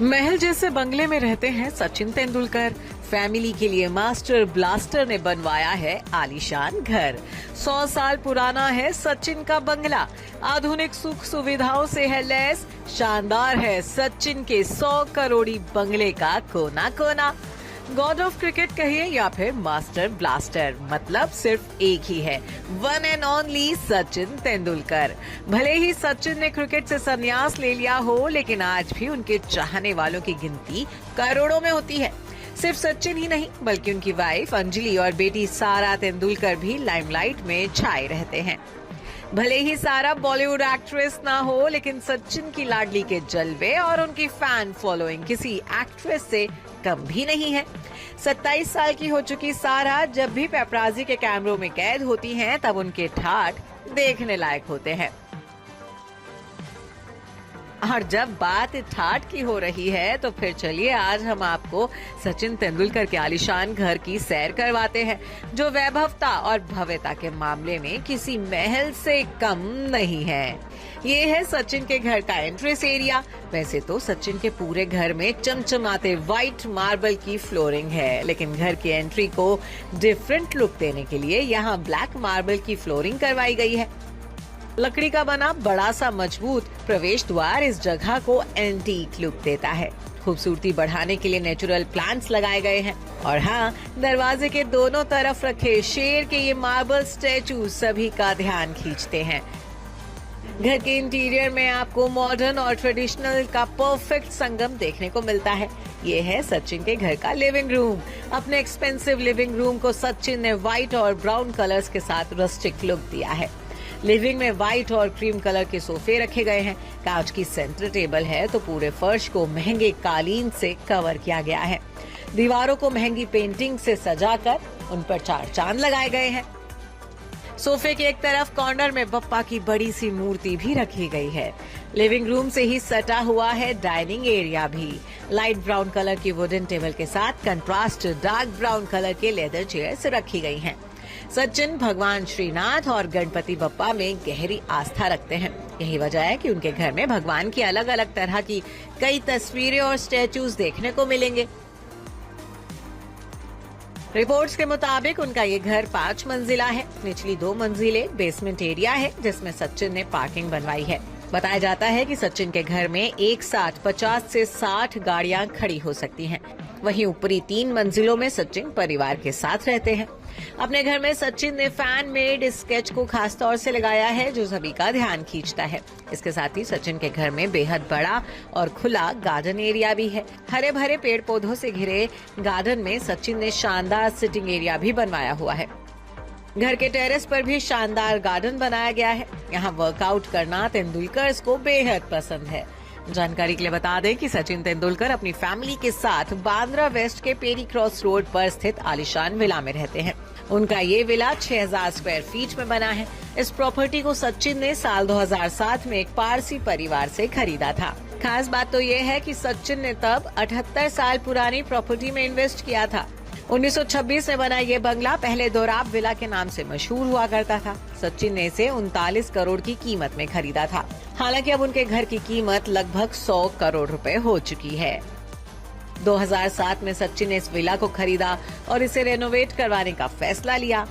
महल जैसे बंगले में रहते हैं सचिन तेंदुलकर। फैमिली के लिए मास्टर ब्लास्टर ने बनवाया है आलीशान घर। 100 साल पुराना है सचिन का बंगला। आधुनिक सुख सुविधाओं से है लैस। शानदार है सचिन के 100 करोड़ी बंगले का कोना कोना। गॉड ऑफ क्रिकेट कहिए या फिर मास्टर ब्लास्टर, मतलब सिर्फ एक ही है, one and only Sachin Tendulkar. भले ही सचिन ने क्रिकेट से संन्यास ले लिया हो, लेकिन आज भी उनके चाहने वालों की गिनती करोड़ों में होती है। सिर्फ सचिन ही नहीं, बल्कि उनकी वाइफ अंजलि और बेटी सारा तेंदुलकर भी लाइमलाइट में छाए रहते हैं। भले ही सारा बॉलीवुड एक्ट्रेस ना हो, लेकिन सचिन की लाडली के जलवे और उनकी फैन फॉलोइंग किसी एक्ट्रेस से कम भी नहीं है। 27 साल की हो चुकी सारा जब भी पेपराजी के कैमरों में कैद होती हैं, तब उनके ठाठ देखने लायक होते हैं। और जब बात ठाठ की हो रही है, तो फिर चलिए आज हम आपको सचिन तेंदुलकर के आलीशान घर की सैर करवाते हैं, जो वैभवता और भव्यता के मामले में किसी महल से कम नहीं है। ये है सचिन के घर का एंट्रेंस एरिया। वैसे तो सचिन के पूरे घर में चमचमाते व्हाइट मार्बल की फ्लोरिंग है, लेकिन घर की एंट्री को डिफरेंट लुक देने के लिए यहाँ ब्लैक मार्बल की फ्लोरिंग करवाई गई है। लकड़ी का बना बड़ा सा मजबूत प्रवेश द्वार इस जगह को एंटीक लुक देता है। खूबसूरती बढ़ाने के लिए नेचुरल प्लांट्स लगाए गए हैं। और हाँ, दरवाजे के दोनों तरफ रखे शेर के ये मार्बल स्टैचू सभी का ध्यान खींचते हैं। घर के इंटीरियर में आपको मॉडर्न और ट्रेडिशनल का परफेक्ट संगम देखने को मिलता है। ये है सचिन के घर का लिविंग रूम। अपने एक्सपेंसिव लिविंग रूम को सचिन ने व्हाइट और ब्राउन कलर्स के साथ रस्टिक लुक दिया है। लिविंग में व्हाइट और क्रीम कलर के सोफे रखे गए हैं। कांच की सेंटर टेबल है, तो पूरे फर्श को महंगे कालीन से कवर किया गया है। दीवारों को महंगी पेंटिंग से सजाकर उन पर 4 चांद लगाए गए हैं। सोफे के एक तरफ कॉर्नर में बप्पा की बड़ी सी मूर्ति भी रखी गई है। लिविंग रूम से ही सटा हुआ है डाइनिंग एरिया भी। लाइट ब्राउन कलर की वुडन टेबल के साथ कंट्रास्ट डार्क ब्राउन कलर के लेदर चेयर्स रखी गई हैं। सचिन भगवान श्रीनाथ और गणपति बप्पा में गहरी आस्था रखते हैं। यही वजह है कि उनके घर में भगवान की अलग अलग तरह की कई तस्वीरें और स्टैचूज देखने को मिलेंगे। रिपोर्ट्स के मुताबिक उनका ये घर 5 मंजिला है। निचली 2 मंजिलें बेसमेंट एरिया है, जिसमें सचिन ने पार्किंग बनवाई है। बताया जाता है कि सचिन के घर में एक साथ 50 से 60 गाड़ियां खड़ी हो सकती हैं। वहीं ऊपरी 3 मंजिलों में सचिन परिवार के साथ रहते हैं। अपने घर में सचिन ने फैन मेड स्केच को खास तौर से लगाया है, जो सभी का ध्यान खींचता है। इसके साथ ही सचिन के घर में बेहद बड़ा और खुला गार्डन एरिया भी है। हरे भरे पेड़ पौधों से घिरे गार्डन में सचिन ने शानदार सिटिंग एरिया भी बनवाया हुआ है। घर के टेरेस पर भी शानदार गार्डन बनाया गया है। यहाँ वर्कआउट करना तेंदुलकर्स को बेहद पसंद है। जानकारी के लिए बता दें कि सचिन तेंदुलकर अपनी फैमिली के साथ बांद्रा वेस्ट के पेरी क्रॉस रोड पर स्थित आलीशान विला में रहते हैं। उनका ये विला 6000 स्क्वायर फीट में बना है। इस प्रॉपर्टी को सचिन ने साल 2007 में एक पारसी परिवार से खरीदा था। खास बात तो ये है कि सचिन ने तब 78 साल पुरानी प्रॉपर्टी में इन्वेस्ट किया था। 1926 में बना ये बंगला पहले दोराब विला के नाम से मशहूर हुआ करता था। सचिन ने इसे 39 करोड़ की कीमत में खरीदा था। हालांकि अब उनके घर की कीमत लगभग 100 करोड़ रुपए हो चुकी है। 2007 में सचिन ने इस विला को खरीदा और इसे रेनोवेट करवाने का फैसला लिया।